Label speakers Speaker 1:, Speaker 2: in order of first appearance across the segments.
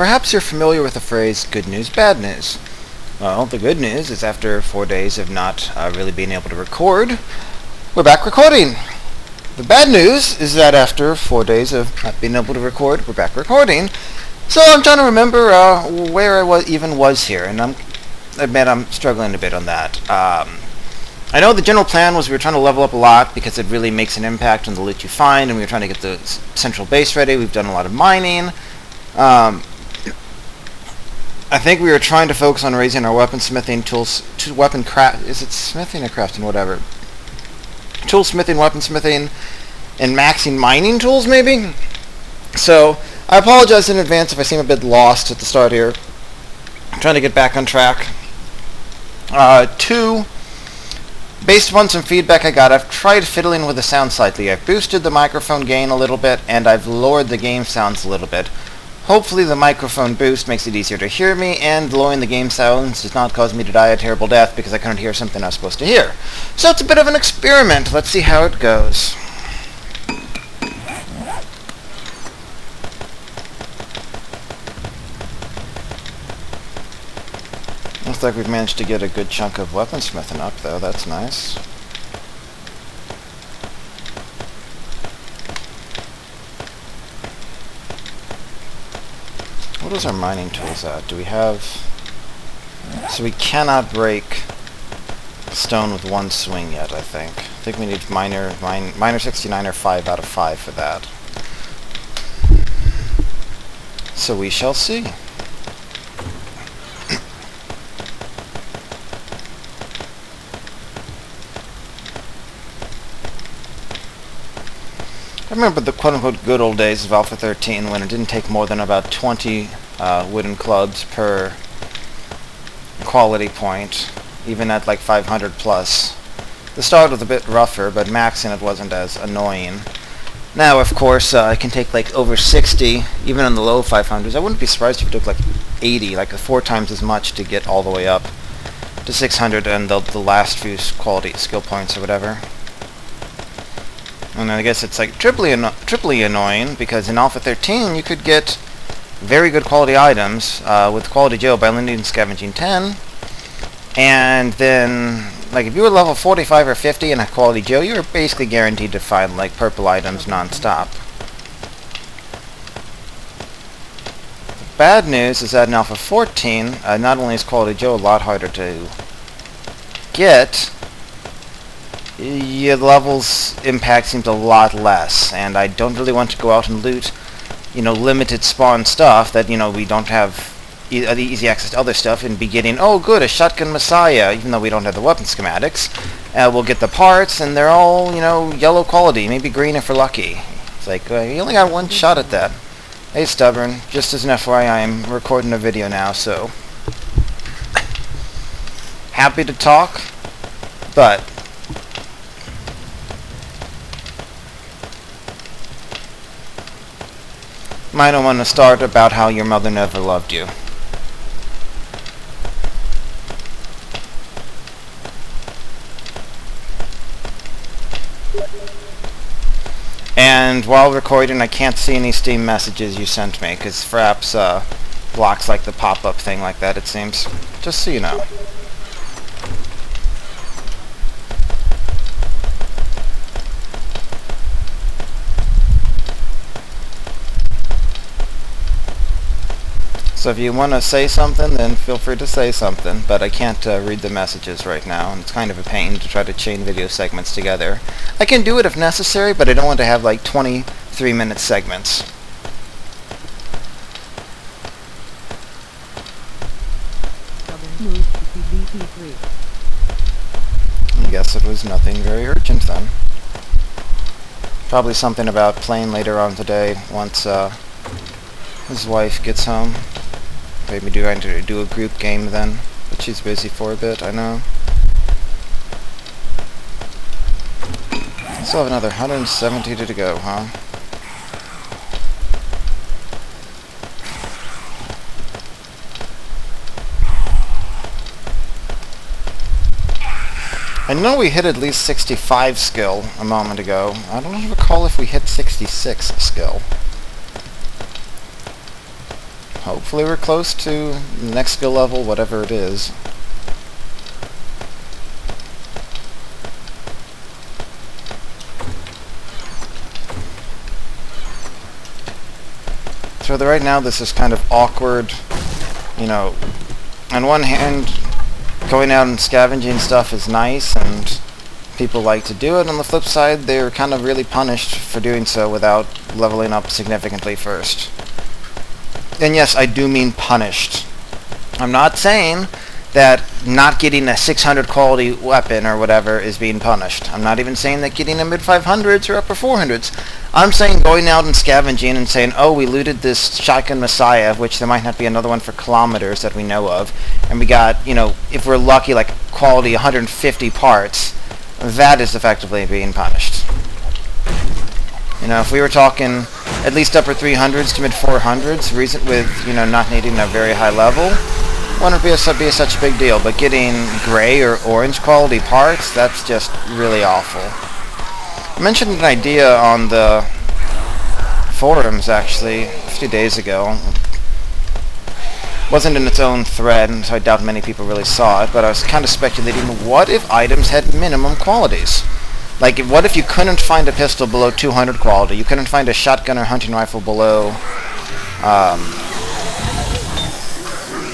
Speaker 1: Perhaps you're familiar with the phrase, good news, bad news. Well, the good news is after 4 days of not really being able to record, we're back recording. The bad news is that after 4 days of not being able to record, we're back recording. So I'm trying to remember where I was here, and I admit I'm struggling a bit on that. I know the general plan was we were trying to level up a lot because it really makes an impact on the loot you find, and we were trying to get the central base ready. We've done a lot of mining. I think we were trying to focus on raising our weaponsmithing tools, is it smithing or crafting, whatever. Toolsmithing, weaponsmithing, and maxing mining tools, maybe? So, I apologize in advance if I seem a bit lost at the start here. I'm trying to get back on track. Two, based upon some feedback I got, I've tried fiddling with the sound slightly. I've boosted the microphone gain a little bit, and I've lowered the game sounds a little bit. Hopefully the microphone boost makes it easier to hear me, and lowering the game sounds does not cause me to die a terrible death because I couldn't hear something I was supposed to hear. So it's a bit of an experiment. Let's see how it goes. Looks like we've managed to get a good chunk of weaponsmithing up, though. That's nice. What is our mining tools at? Do we have... So we cannot break stone with one swing yet, I think. I think we need miner 69 or 5 out of 5 for that. So we shall see. I remember the quote-unquote good old days of Alpha 13 when it didn't take more than about 20 wooden clubs per quality point, even at like 500 plus. The start was a bit rougher, but maxing it wasn't as annoying. Now, of course, it can take like over 60, even in the low 500s. I wouldn't be surprised if it took like 80, like 4 times as much to get all the way up to 600 and the last few quality skill points or whatever. And I guess it's like triply annoying because in Alpha 13 you could get very good quality items with Quality Joe by lending and scavenging 10, and then like if you were level 45 or 50 in a Quality Joe, you were basically guaranteed to find like purple items non-stop. The bad news is that in Alpha 14 not only is Quality Joe a lot harder to get, your level's impact seems a lot less, and I don't really want to go out and loot, limited spawn stuff that, we don't have easy access to other stuff and be getting, oh good, a shotgun messiah, even though we don't have the weapon schematics. We'll get the parts, and they're all, yellow quality, maybe green if we're lucky. It's like, you only got one shot at that. Hey Stubborn, just as an FYI, I'm recording a video now, so happy to talk, but might want to start about how your mother never loved you. And while recording, I can't see any Steam messages you sent me, because Fraps blocks like the pop-up thing like that, it seems. Just so you know. So if you want to say something, then feel free to say something, but I can't read the messages right now, and it's kind of a pain to try to chain video segments together. I can do it if necessary, but I don't want to have like 23-minute segments. I guess it was nothing very urgent then. Probably something about playing later on today once his wife gets home. Maybe trying to do a group game then, but she's busy for a bit, I know. Still have another 170 to go, huh? I know we hit at least 65 skill a moment ago. I don't recall if we hit 66 skill. hopefully we're close to the next skill level, whatever it is. So right now this is kind of awkward, you know. On one hand, going out and scavenging stuff is nice and people like to do it. On the flip side, they're kind of really punished for doing so without leveling up significantly first. And yes, I do mean punished. I'm not saying that not getting a 600 quality weapon or whatever is being punished. I'm not even saying that getting a mid 500s or upper 400s. I'm saying going out and scavenging and saying, oh, we looted this Shotgun Messiah, which there might not be another one for kilometers that we know of, and we got, you know, if we're lucky, like quality 150 parts, that is effectively being punished. You know, if we were talking at least upper 300s to mid 400s, reason with, you know, not needing a very high level, wouldn't be such a big deal. But getting gray or orange quality parts, that's just really awful. I mentioned an idea on the forums actually a few days ago. Wasn't in its own thread, so I doubt many people really saw it, but I was kind of speculating, what if items had minimum qualities? Like, what if you couldn't find a pistol below 200 quality? You couldn't find a shotgun or hunting rifle below,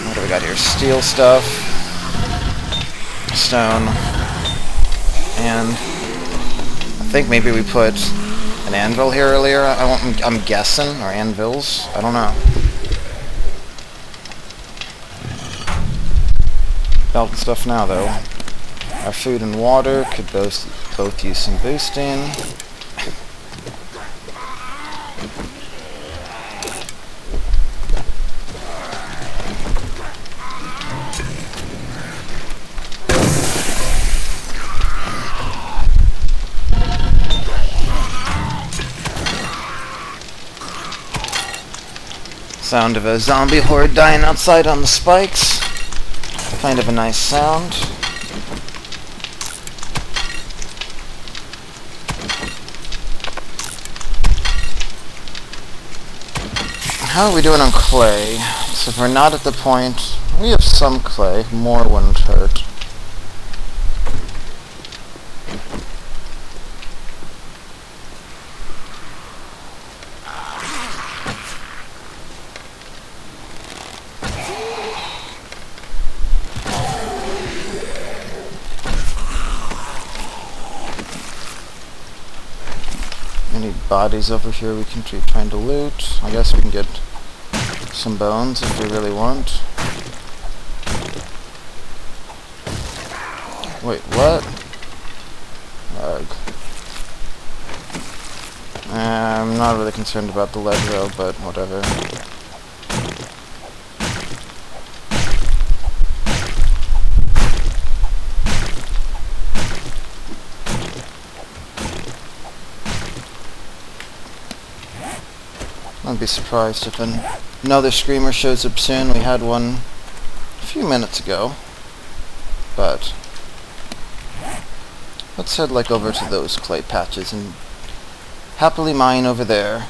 Speaker 1: what do we got here? Steel stuff, stone, and I think maybe we put an anvil here earlier. I'm guessing, or anvils. I don't know. Belt and stuff now, though. Our food and water could both use some boosting. Sound of a zombie horde dying outside on the spikes. Kind of a nice sound. How are we doing on clay? So if we're not at the point, we have some clay. More wouldn't hurt. Any bodies over here we can keep trying to loot. I guess we can get some bones if we really want. Wait, what? Ugh. I'm not really concerned about the lead though, but whatever. I'd be surprised if another screamer shows up soon. We had one a few minutes ago, but let's head over to those clay patches and happily mine over there.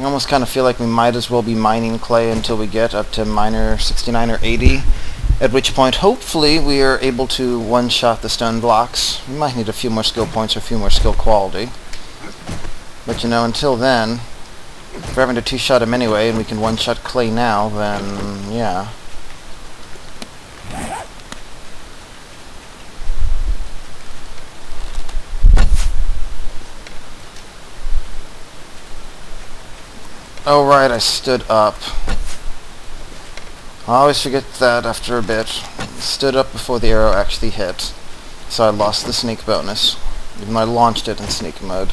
Speaker 1: I almost kind of feel like we might as well be mining clay until we get up to miner 69 or 80, at which point hopefully we are able to one-shot the stone blocks. We might need a few more skill points or a few more skill quality, but you know, until then, if we're having to two-shot him anyway, and we can one-shot clay now, then yeah. Oh right, I stood up. I always forget that after a bit. Stood up before the arrow actually hit, so I lost the sneak bonus, even though I launched it in sneak mode.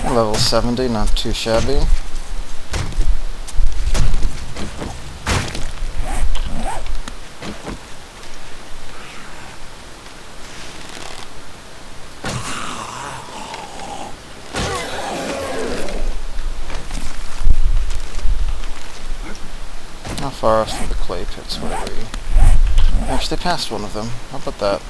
Speaker 1: Level 70, not too shabby. How far off from the clay pits were we? Actually passed one of them. How about that?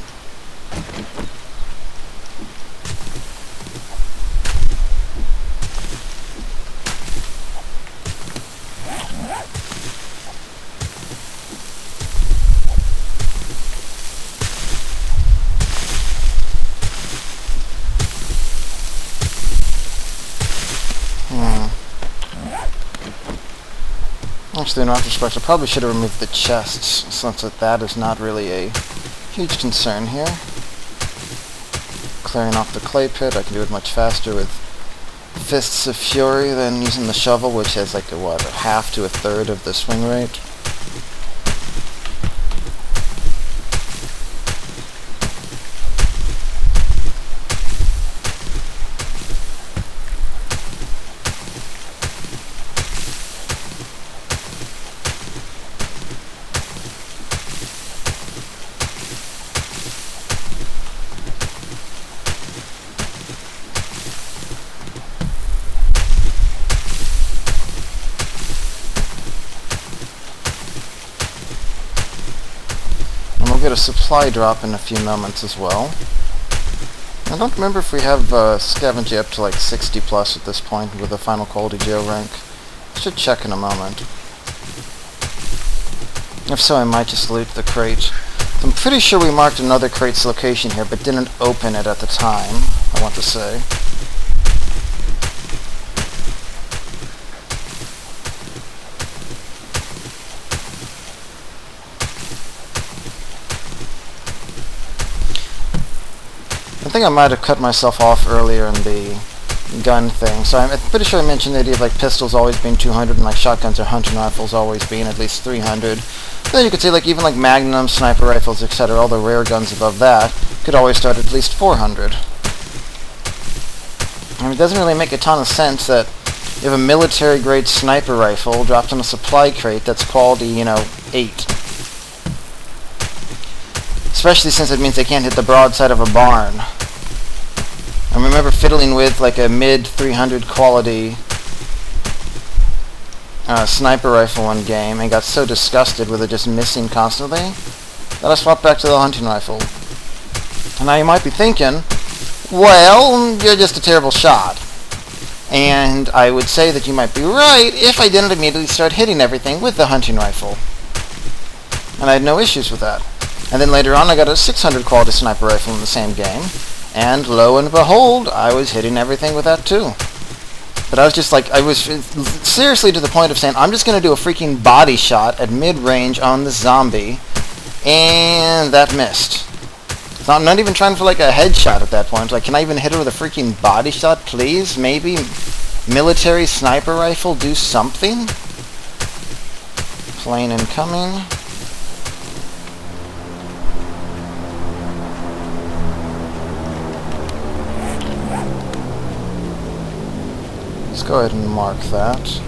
Speaker 1: Actually, in retrospect, I probably should have removed the chests, since that is not really a huge concern here. Clearing off the clay pit, I can do it much faster with Fists of Fury than using the shovel, which has like a half to a third of the swing rate. We'll get a supply drop in a few moments as well. I don't remember if we have scavenging up to like 60 plus at this point with the final quality jail rank. I should check in a moment. If so, I might just loot the crate. I'm pretty sure we marked another crate's location here, but didn't open it at the time, I want to say. I think I might have cut myself off earlier in the gun thing. So I'm pretty sure I mentioned the idea of like pistols always being 200 and like shotguns or hunting rifles always being at least 300. Then you could see like even like magnums, sniper rifles, etc., all the rare guns above that could always start at least 400. I mean, it doesn't really make a ton of sense that you have a military grade sniper rifle dropped in a supply crate that's quality, 8. Especially since it means they can't hit the broadside of a barn. I remember fiddling with like a mid 300 quality sniper rifle one game and got so disgusted with it just missing constantly that I swapped back to the hunting rifle. And now you might be thinking, well, you're just a terrible shot. And I would say that you might be right if I didn't immediately start hitting everything with the hunting rifle. And I had no issues with that. And then later on I got a 600 quality sniper rifle in the same game, and lo and behold, I was hitting everything with that too. But I was just like, I was seriously to the point of saying, I'm just going to do a freaking body shot at mid-range on the zombie, and that missed. So I'm not even trying for like a headshot at that point. Like, can I even hit her with a freaking body shot, please? Maybe military sniper rifle, do something? Plane incoming. Let's go ahead and mark that.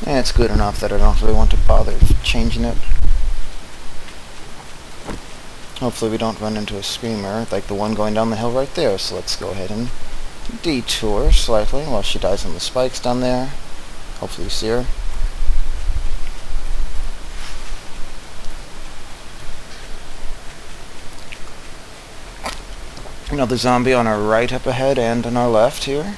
Speaker 1: Yeah, it's good enough that I don't really want to bother changing it. Hopefully we don't run into a screamer like the one going down the hill right there, so let's go ahead and detour slightly while she dies on the spikes down there. Hopefully you see her. Another zombie on our right up ahead and on our left here.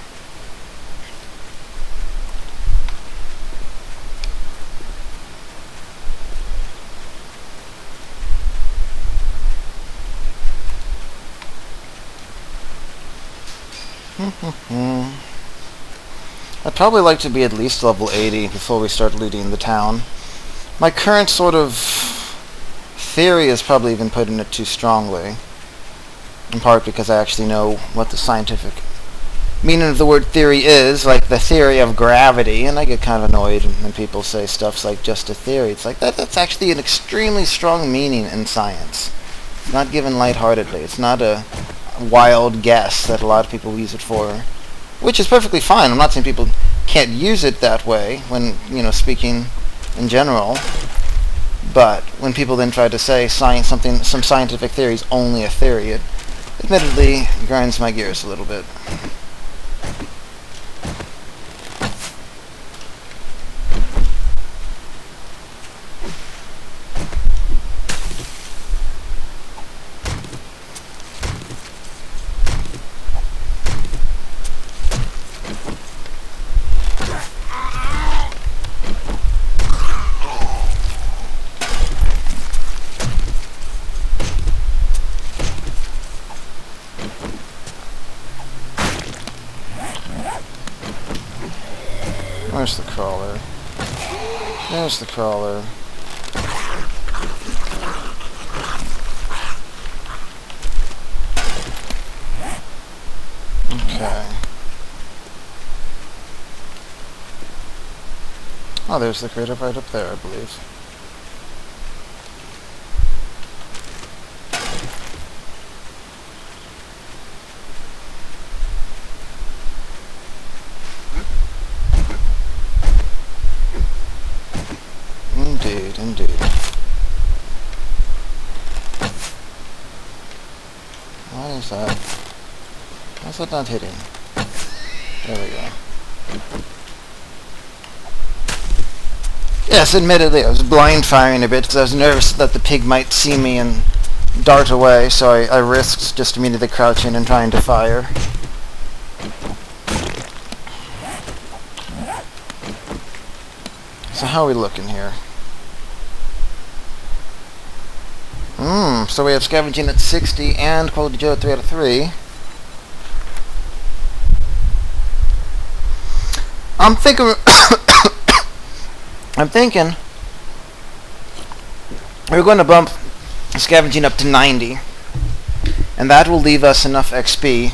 Speaker 1: I'd probably like to be at least level 80 before we start looting the town. My current sort of theory is probably even putting it too strongly. In part because I actually know what the scientific meaning of the word theory is, like the theory of gravity, and I get kind of annoyed when people say stuff like just a theory. It's like that's actually an extremely strong meaning in science. It's not given lightheartedly. It's not a wild guess that a lot of people use it for, which is perfectly fine. I'm not saying people can't use it that way when, speaking in general. But when people then try to say some scientific theory is only a theory, it admittedly grinds my gears a little bit. crawler. There's the crawler. Okay. Oh, there's the crater right up there, I believe. Indeed, indeed. Why is that? Why's that not hitting? There we go. Yes, admittedly, I was blind firing a bit because I was nervous that the pig might see me and dart away, so I risked just immediately crouching and trying to fire. So how are we looking here? So we have scavenging at 60 and quality Joe at 3 out of 3. I'm thinking we're going to bump scavenging up to 90, and that will leave us enough XP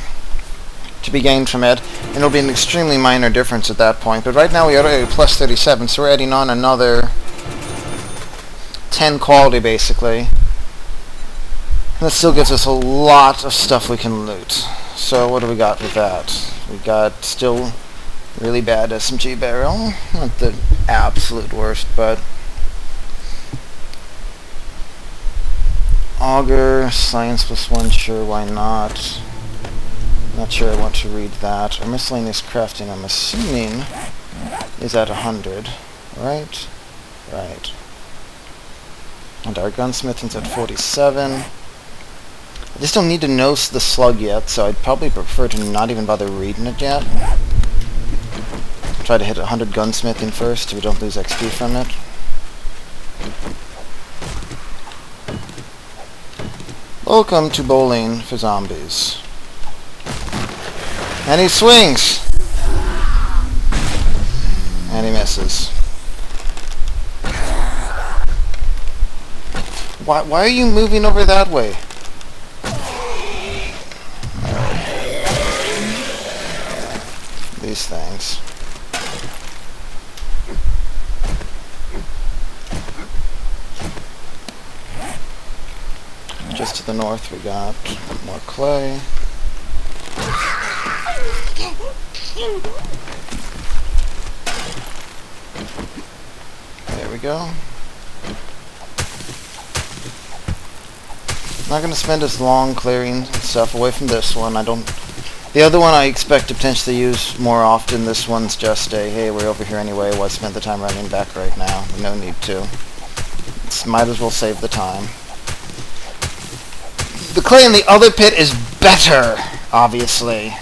Speaker 1: to be gained from it, and it'll be an extremely minor difference at that point. But right now we are at plus 37, so we're adding on another 10 quality basically. And that still gives us a lot of stuff we can loot. So what do we got with that? We got still really bad SMG barrel. Not the absolute worst, but auger, science +1, sure, why not? Not sure I want to read that. Our miscellaneous crafting, I'm assuming, is at 100, right? Right. And our gunsmithing's at 47. I just don't need to know the slug yet, so I'd probably prefer to not even bother reading it yet. Try to hit 100 gunsmithing first so we don't lose XP from it. Welcome to bowling for zombies. And he swings! And he misses. Why are you moving over that way? These things. Just to the north we got more clay. There we go. Not going to spend as long clearing stuff away from this one. The other one I expect to potentially use more often. This one's just a, hey, we're over here anyway, why spend the time running back right now? No need to. Might as well save the time. The clay in the other pit is better, obviously.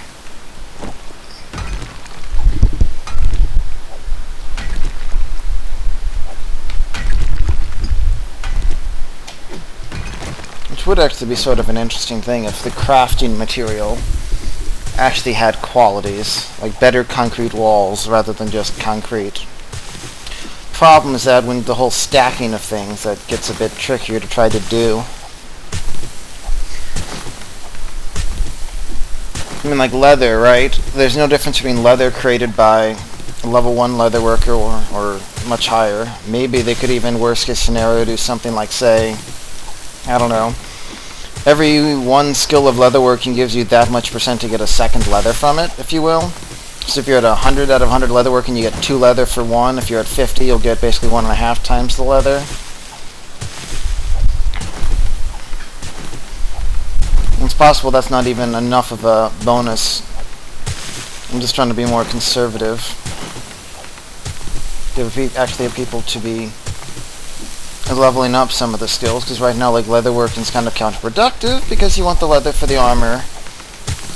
Speaker 1: Which would actually be sort of an interesting thing if the crafting material actually had qualities, like better concrete walls rather than just concrete. Problem is that when the whole stacking of things, that gets a bit trickier to try to do. I mean, like leather, right? There's no difference between leather created by a level 1 leather worker or much higher. Maybe they could even, worst case scenario, do something like, say, I don't know, every one skill of leatherworking gives you that much % to get a second leather from it, if you will. So if you're at 100 out of 100 leatherworking, you get 2 leather for 1. If you're at 50, you'll get basically 1.5 times the leather. It's possible that's not even enough of a bonus. I'm just trying to be more conservative. Actually have people to be leveling up some of the skills, because right now, like, leatherworking is kind of counterproductive because you want the leather for the armor.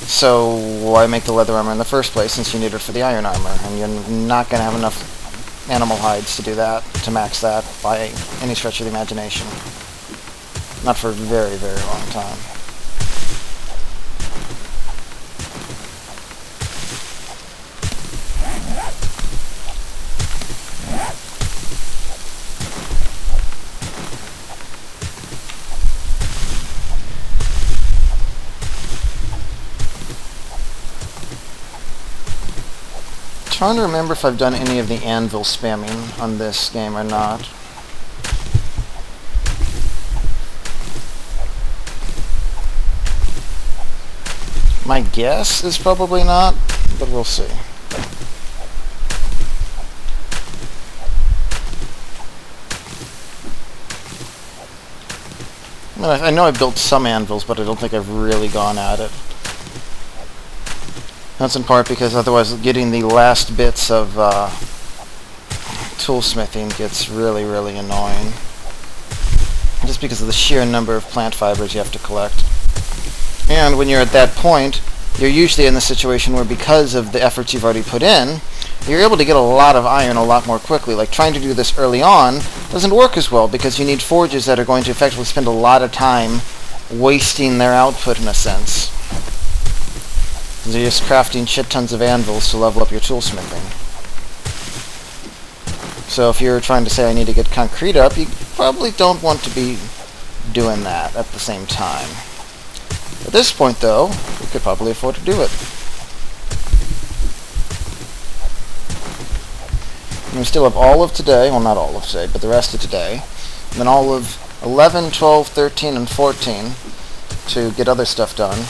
Speaker 1: So why make the leather armor in the first place since you need it for the iron armor? And you're not going to have enough animal hides to do that, to max that by any stretch of the imagination. Not for a very, very long time. trying to remember if I've done any of the anvil spamming on this game or not. My guess is probably not, but we'll see. I know I've built some anvils, but I don't think I've really gone at it. That's in part because otherwise getting the last bits of toolsmithing gets really, really annoying. Just because of the sheer number of plant fibers you have to collect. And when you're at that point, you're usually in the situation where because of the efforts you've already put in, you're able to get a lot of iron a lot more quickly. Like trying to do this early on doesn't work as well because you need forges that are going to effectively spend a lot of time wasting their output in a sense. You're just crafting shit tons of anvils to level up your toolsmithing. So if you're trying to say I need to get concrete up, you probably don't want to be doing that at the same time. At this point though, we could probably afford to do it. And we still have all of today, well not all of today, but the rest of today, and then all of 11, 12, 13, and 14 to get other stuff done.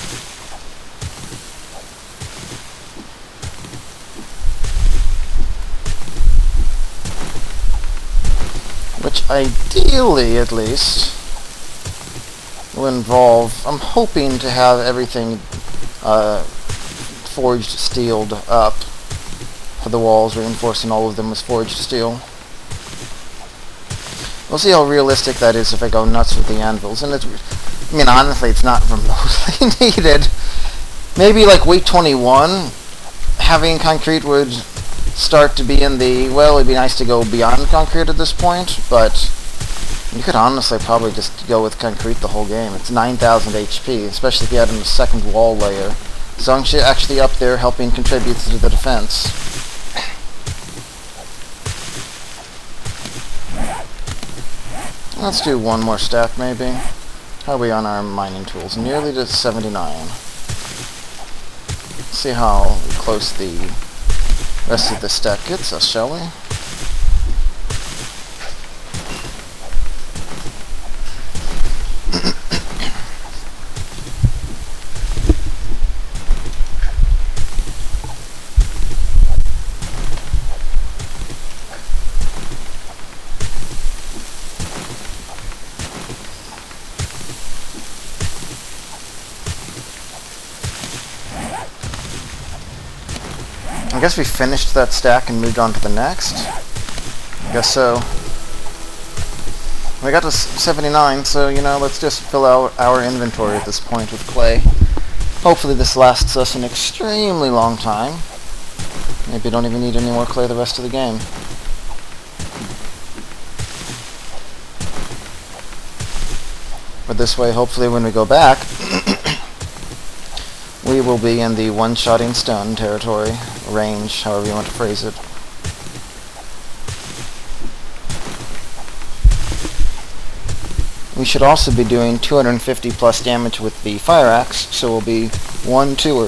Speaker 1: Which ideally, at least, will involve, I'm hoping to have everything forged steeled up for the walls, reinforcing all of them with forged steel. We'll see how realistic that is if I go nuts with the anvils. And it's, I mean, honestly, it's not remotely needed. Maybe like week 21, having concrete would start to be in the, well, it'd be nice to go beyond concrete at this point, but you could honestly probably just go with concrete the whole game. It's 9,000 HP, especially if you add in a second wall layer. So I'm actually up there helping contribute to the defense. Let's do one more stack, maybe. How are we on our mining tools? Nearly to 79. See how close the rest of the stack gets us, shall we? I guess we finished that stack and moved on to the next. I guess so. We got to 79, so, you know, let's just fill out our inventory at this point with clay. Hopefully this lasts us an extremely long time. Maybe don't even need any more clay the rest of the game. But this way, hopefully when we go back, we will be in the one-shotting stone territory, range, however you want to phrase it. We should also be doing 250 plus damage with the fire axe, so we'll be 1, 2, or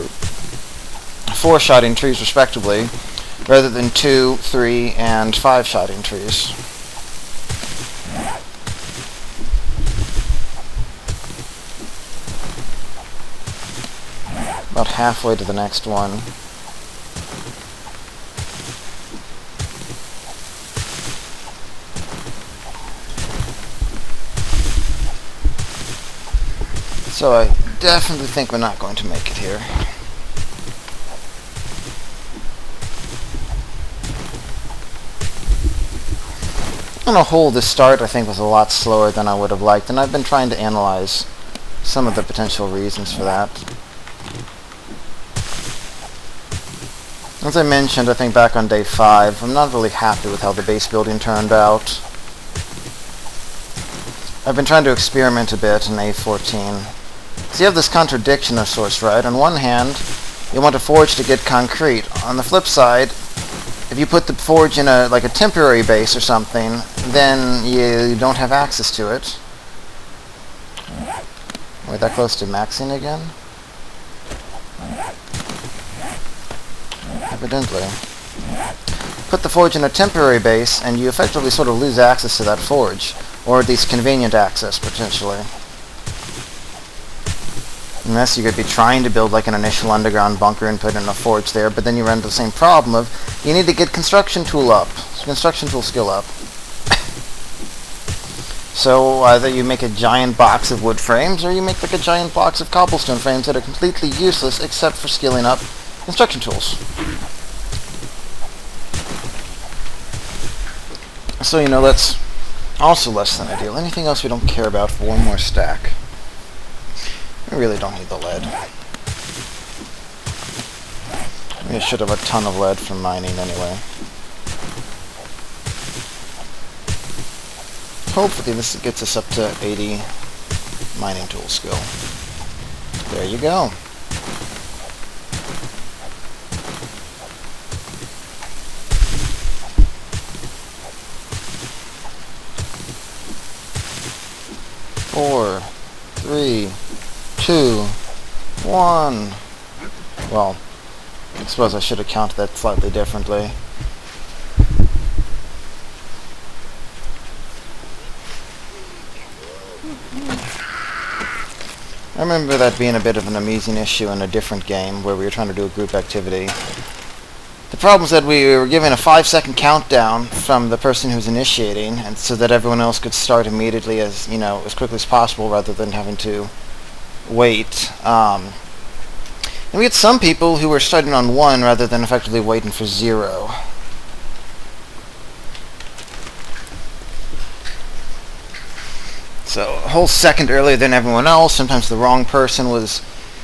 Speaker 1: 4 shotting trees respectively, rather than 2, 3, and 5 shotting trees. About halfway to the next one. So I definitely think we're not going to make it here. On a whole, this start I think was a lot slower than I would have liked, and I've been trying to analyze some of the potential reasons for that. As I mentioned, I think back on day 5, I'm not really happy with how the base building turned out. I've been trying to experiment a bit in A14. So you have this contradiction of sorts, right? On one hand, you want a forge to get concrete. On the flip side, if you put the forge in a like a temporary base or something, then you don't have access to it. We're that close to maxing again? Evidently. put the forge in a temporary base, and you effectively sort of lose access to that forge, or at least convenient access, potentially. Unless you could be trying to build like an initial underground bunker and put in a forge there, but then you run into the same problem of you need to get construction tool skill up. So either you make a giant box of wood frames, or you make like a giant box of cobblestone frames that are completely useless except for skilling up construction tools. So, you know, that's also less than ideal. Anything else we don't care about for one more stack? We really don't need the lead. We should have a ton of lead from mining anyway. Hopefully this gets us up to 80 mining tool skill. There you go. Four, three, two, one. Well, I suppose I should have counted that slightly differently. I remember that being a bit of an amusing issue in a different game where we were trying to do a group activity. The problem was that we were given a 5-second countdown from the person who's initiating, and so that everyone else could start immediately as quickly as possible rather than having to wait. And we had some people who were starting on 1 rather than effectively waiting for 0. So a whole second earlier than everyone else. Sometimes the wrong person was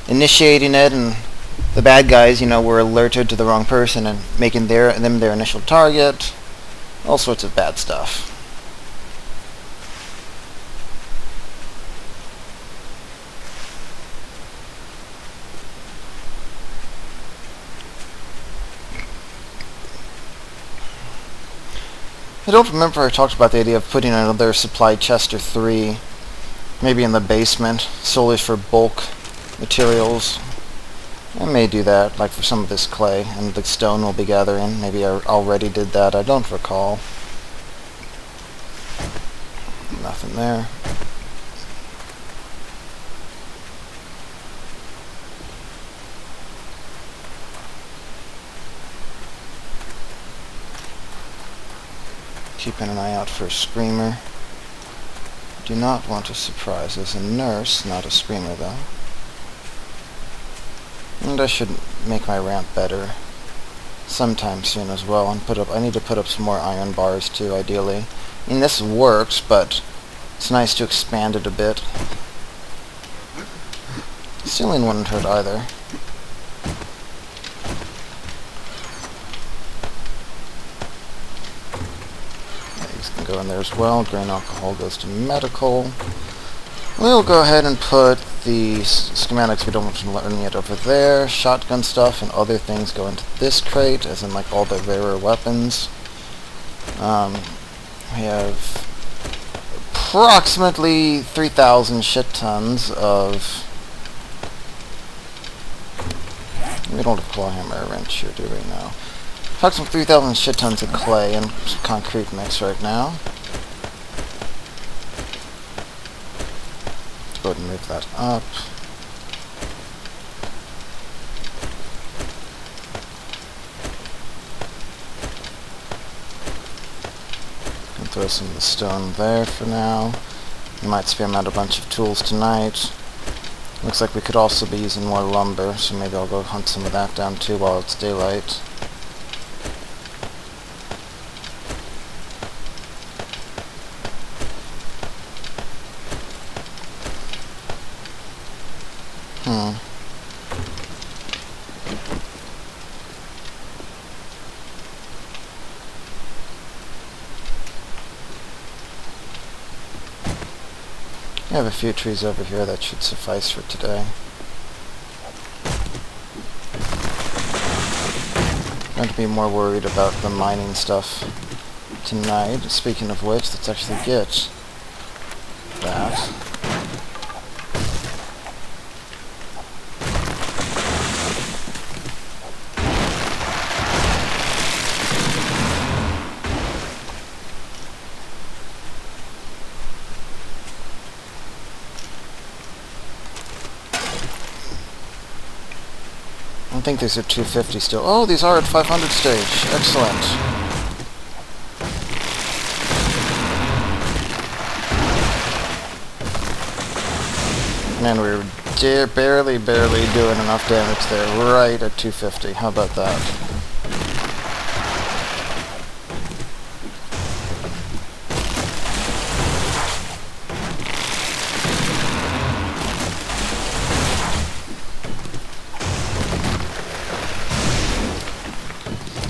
Speaker 1: initiating it, and the bad guys, were alerted to the wrong person and making them their initial target. All sorts of bad stuff. I don't remember if I talked about the idea of putting another supply chest or 3, maybe in the basement, solely for bulk materials. I may do that, like for some of this clay and the stone we'll be gathering. Maybe I already did that, I don't recall. Nothing there. Keeping an eye out for a screamer. Do not want a surprise. As a nurse, not a screamer though. And I should make my ramp better sometime soon as well. And I need to put up some more iron bars too, ideally. I mean, this works, but it's nice to expand it a bit. Ceiling wouldn't hurt either. Can go in there as well. Grain alcohol goes to medical. We'll go ahead and put the schematics we don't want to learn yet over there. Shotgun stuff and other things go into this crate, as in like all the rarer weapons. We have approximately 3,000 shit tons of... We don't have a claw hammer or wrench here, do we now? Approximately 3,000 shit tons of clay and concrete mix right now. Let's go ahead and move that up. And throw some of the stone there for now. We might spam out a bunch of tools tonight. Looks like we could also be using more lumber, so maybe I'll go hunt some of that down too while it's daylight. I have a few trees over here that should suffice for today. I'm going to be more worried about the mining stuff tonight. Speaking of which, let's actually get that. I think these are 250 still. Oh, these are at 500 stage. Excellent. Man, we were barely doing enough damage there, right at 250. How about that?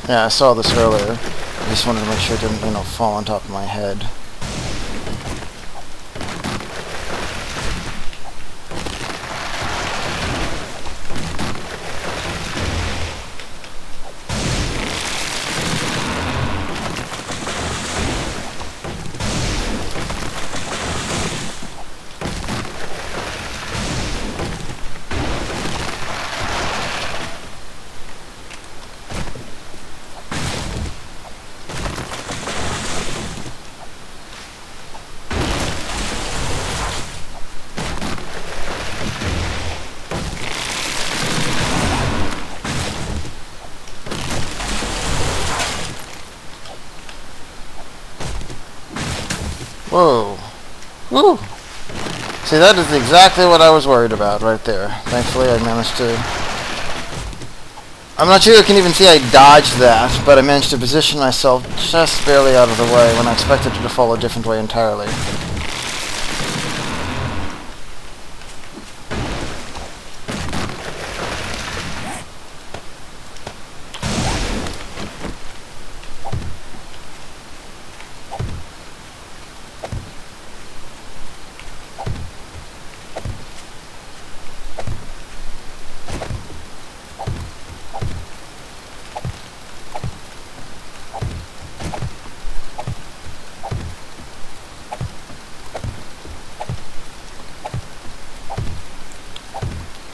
Speaker 1: Yeah, I saw this earlier. I just wanted to make sure it didn't, fall on top of my head. Whoa. Woo! See, that is exactly what I was worried about right there. Thankfully, I managed to... I'm not sure you can even see I dodged that, but I managed to position myself just barely out of the way when I expected it to fall a different way entirely.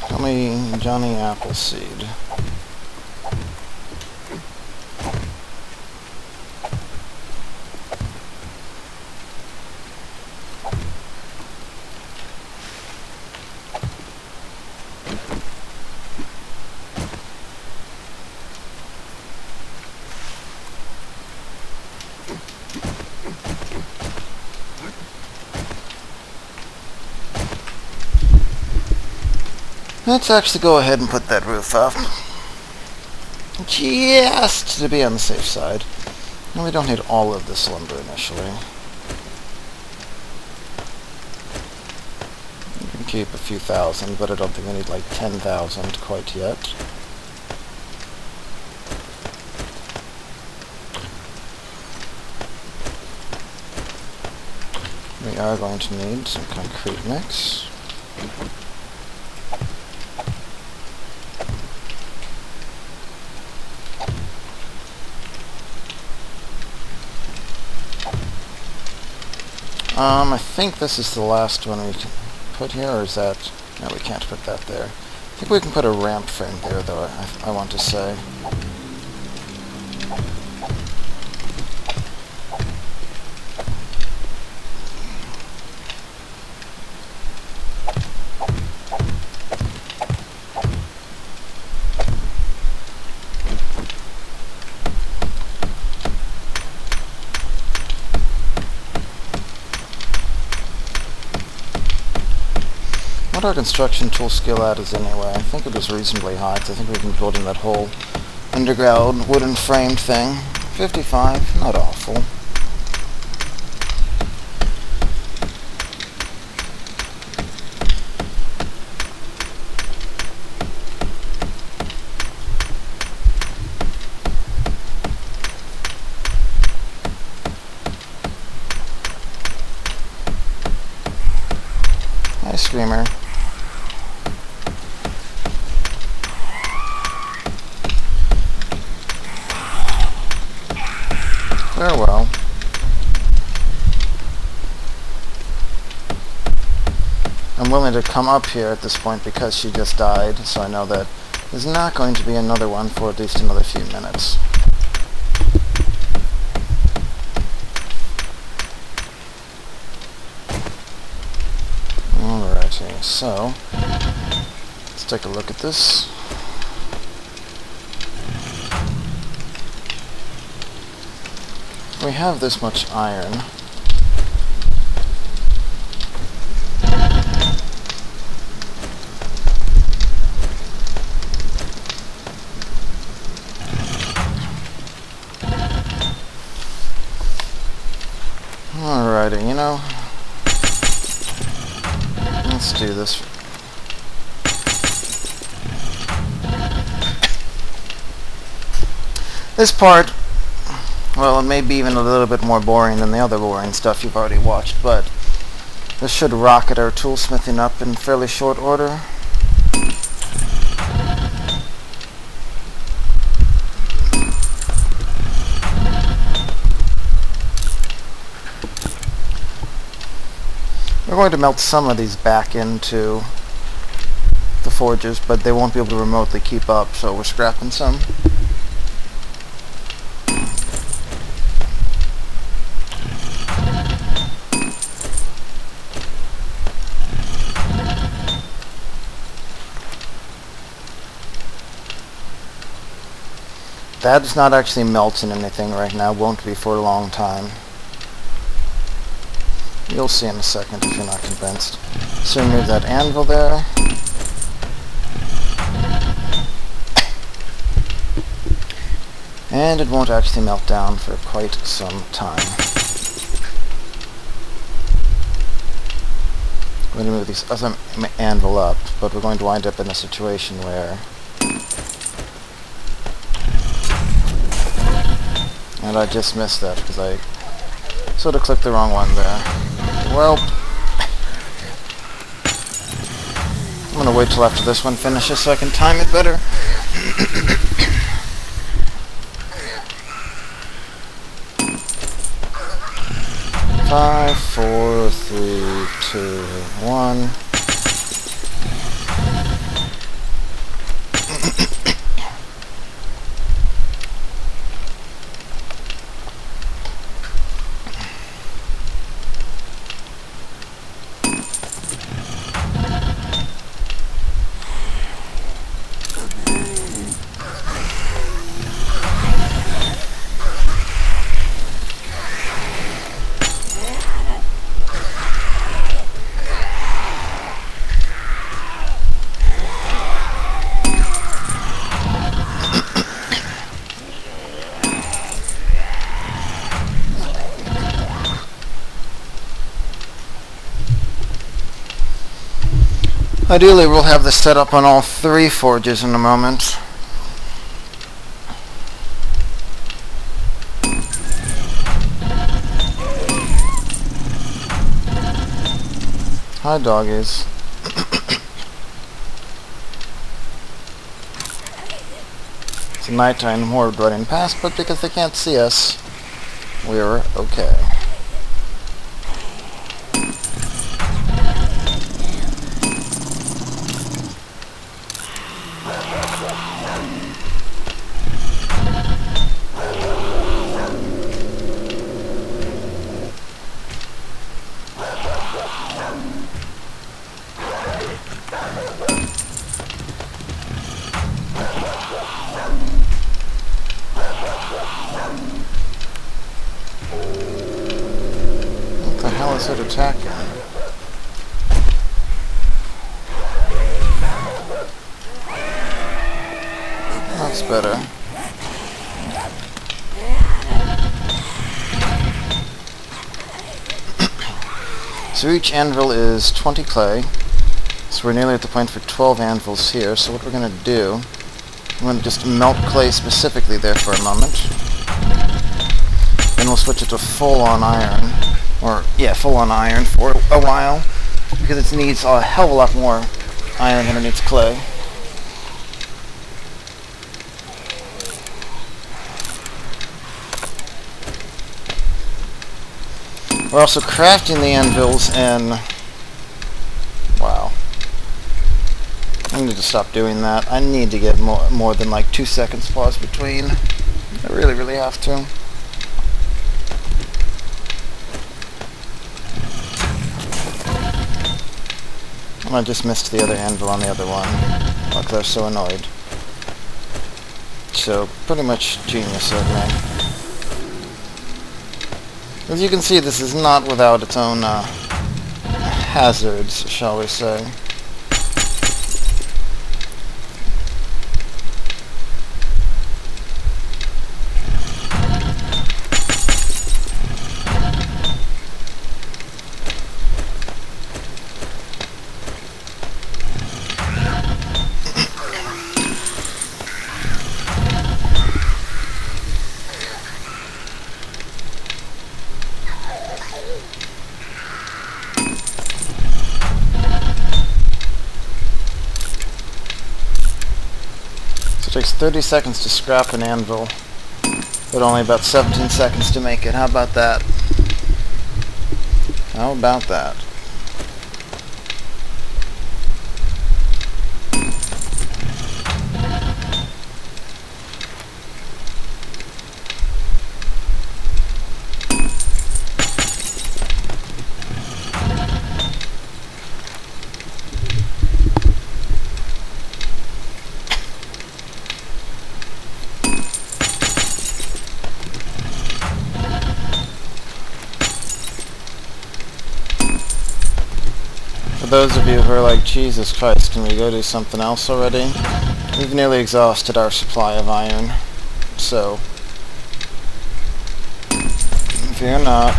Speaker 1: Tell me, Johnny Appleseed. Let's actually go ahead and put that roof up. Just to be on the safe side. And we don't need all of this lumber initially. We can keep a few thousand, but I don't think we need like 10,000 quite yet. We are going to need some concrete mix. I think this is the last one we can put here, or is that... No, we can't put that there. I think we can put a ramp frame there, though, I want to say. What our construction tool skill at is anyway? I think it was reasonably high, because I think we've been building that whole underground wooden framed thing. 55, not awful. Hi, Screamer. Farewell. I'm willing to come up here at this point because she just died, so I know that there's not going to be another one for at least another few minutes. Alrighty, so let's take a look at this. we have this much iron, alrighty, you know, let's do this. This part, well, it may be even a little bit more boring than the other boring stuff you've already watched, but this should rocket our toolsmithing up in fairly short order. We're going to melt some of these back into the forges, but they won't be able to remotely keep up, so we're scrapping some. That is not actually melting anything right now, won't be for a long time. You'll see in a second if you're not convinced. So remove that anvil there. And it won't actually melt down for quite some time. We're going to move this other anvil up, but we're going to wind up in a situation where... And I just missed that because I sort of clicked the wrong one there. Well, I'm going to wait till after this one finishes so I can time it better. 5, 4, 3, 2, 1. Ideally, we'll have this set up on all 3 forges in a moment. Hi, doggies. It's a nighttime horde running past, but because they can't see us, we're okay. How is it attacking? That's better. So each anvil is 20 clay. So we're nearly at the point for 12 anvils here. So what we're going to do, I'm going to just melt clay specifically there for a moment. Then we'll switch it to full-on iron. Or, yeah, full-on iron for a while, because it needs a hell of a lot more iron than it needs clay. We're also crafting the anvils in... Wow. I need to stop doing that. I need to get more than like 2 seconds pause between. I really, really have to. I just missed the other anvil on the other one. Look, they're so annoyed. So, pretty much genius of me. As you can see, this is not without its own hazards, shall we say. It takes 30 seconds to scrap an anvil, but only about 17 seconds to make it. How about that? How about that? For those of you who are like, Jesus Christ, can we go do something else already? We've nearly exhausted our supply of iron, so fear not.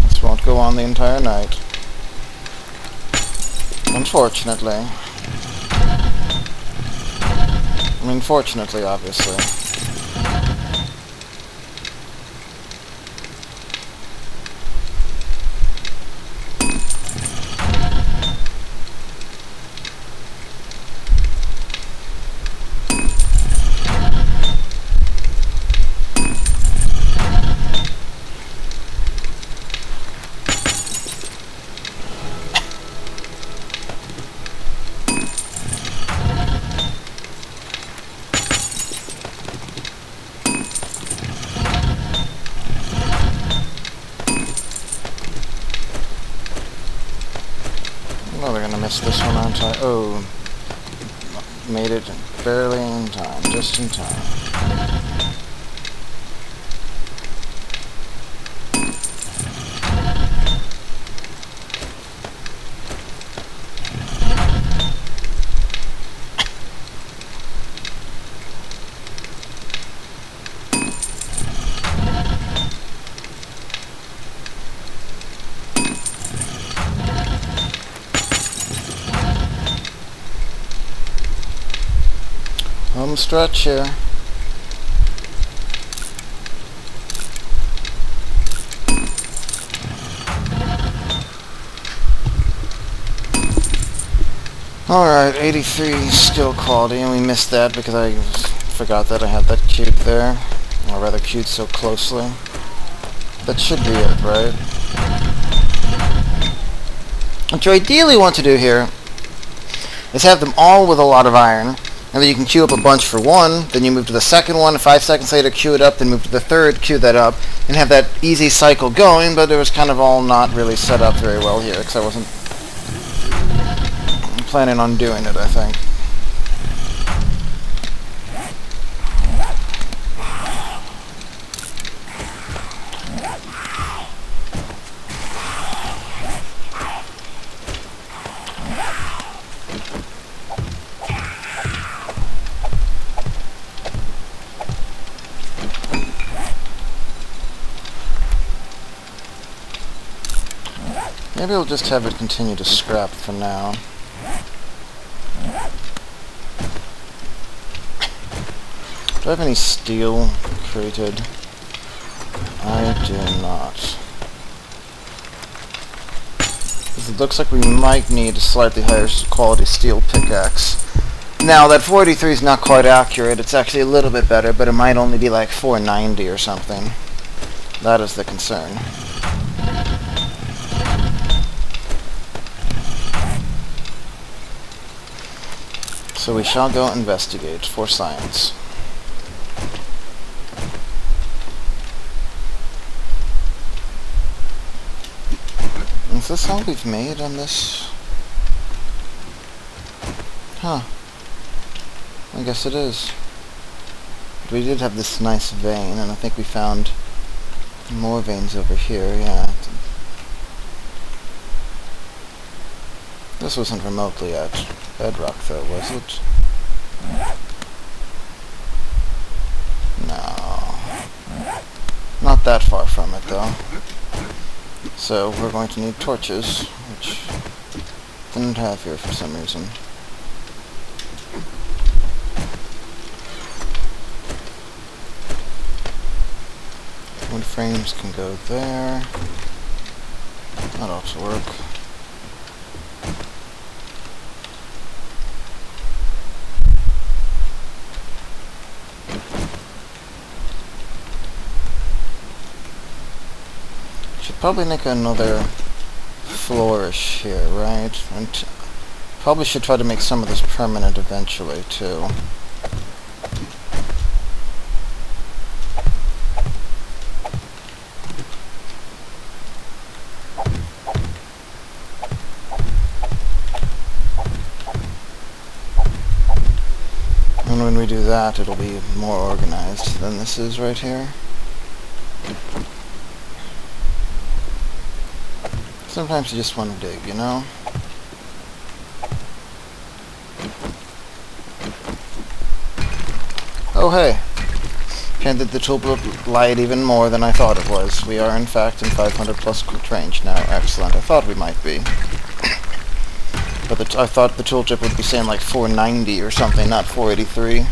Speaker 1: This won't go on the entire night. Unfortunately. I mean, fortunately, obviously. Oh, we're gonna miss this one, aren't I? Oh, made it barely in time, just in time. Home stretch here. Alright, 83 skill quality, and we missed that because I forgot that I had that cube there. Or rather, cued so closely. That should be it, right? What you ideally want to do here is have them all with a lot of iron, and then you can queue up a bunch for one, then you move to the second one, 5 seconds later queue it up, then move to the third, queue that up, and have that easy cycle going, but it was kind of all not really set up very well here, because I wasn't planning on doing it, I think. Maybe we'll just have it continue to scrap for now. Do I have any steel created? I do not. It looks like we might need a slightly higher quality steel pickaxe. Now, that 483 is not quite accurate. It's actually a little bit better, but it might only be like 490 or something. That is the concern. So we shall go investigate for science. Is this all we've made on this? Huh. I guess it is. But we did have this nice vein, and I think we found More veins over here, yeah. This wasn't remotely at bedrock, though, was it? No. Not that far from it, though. So, we're going to need torches, which didn't have here for some reason. Wood frames can go there. That ought to work. Should probably make another flourish here, right? And probably should try to make some of this permanent eventually, too. And when we do that, it'll be more organized than this is right here. Sometimes you just want to dig, you know? Oh hey! Painted the tulip light even more than I thought it was. We are in fact in 500 plus range now. Excellent. I thought we might be. But I thought the tooltip would be saying like 490 or something, not 483.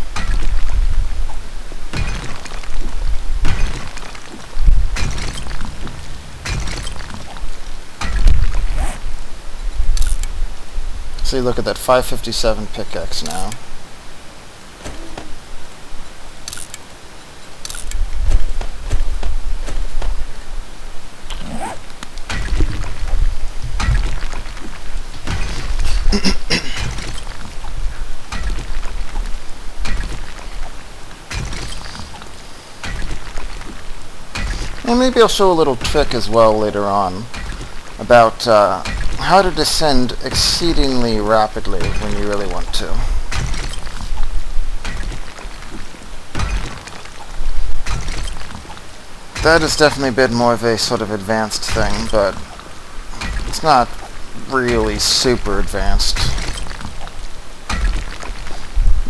Speaker 1: See, look at that 557 pickaxe now. And maybe I'll show a little trick as well later on about how to descend exceedingly rapidly when you really want to. That is definitely a bit more of a sort of advanced thing, but it's not really super advanced.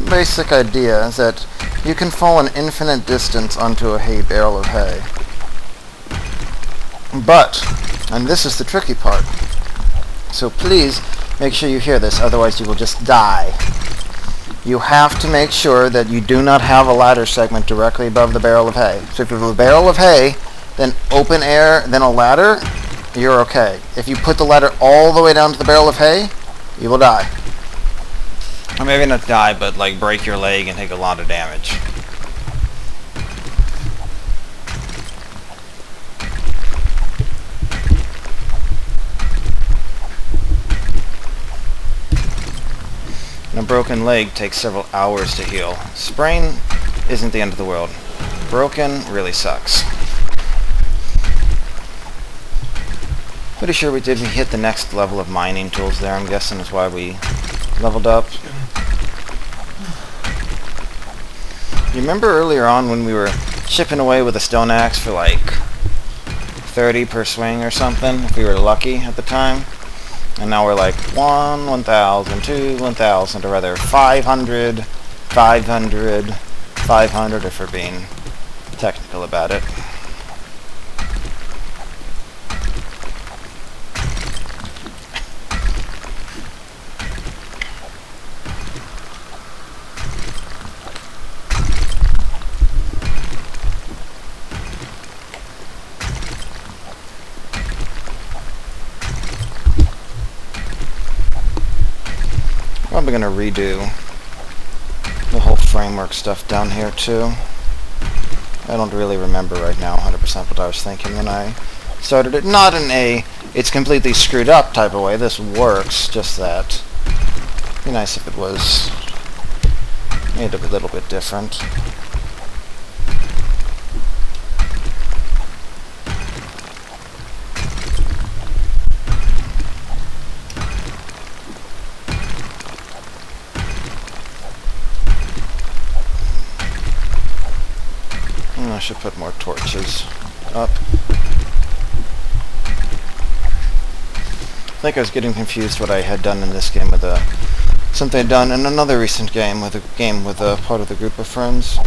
Speaker 1: Basic idea is that you can fall an infinite distance onto a hay barrel of hay. But, and this is the tricky part, so please make sure you hear this, otherwise you will just die. You have to make sure that you do not have a ladder segment directly above the barrel of hay. So if you have a barrel of hay, then open air, then a ladder, you're okay. If you put the ladder all the way down to the barrel of hay, you will die. Or maybe not die, but like break your leg and take a lot of damage. A broken leg takes several hours to heal. Sprain isn't the end of the world. Broken really sucks. Pretty sure we hit the next level of mining tools there, I'm guessing is why we leveled up. You remember earlier on when we were chipping away with a stone axe for like 30 per swing or something, if we were lucky at the time? And now we're like 1,000, 2, 1,000, or rather 500, 500, 500 if we're being technical about it. Probably going to redo the whole framework stuff down here too. I don't really remember right now 100% what I was thinking when I started it. Not in a it's completely screwed up type of way. This works, just that. It'd be nice if it was made a little bit different. I should put more torches up. think I was getting confused what I had done in this game with something I'd done in another recent game with a part of the group of friends.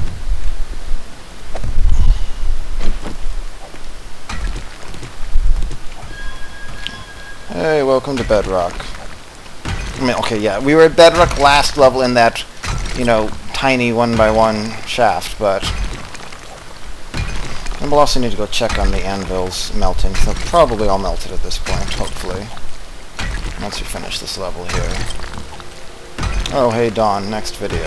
Speaker 1: Hey, welcome to Bedrock. I mean, okay, yeah, we were at Bedrock last level in that, you know, tiny 1x1 shaft, but... And we'll also need to go check on the anvils melting. They're probably all melted at this point, hopefully. Once we finish this level here. Oh, hey Dawn, next video.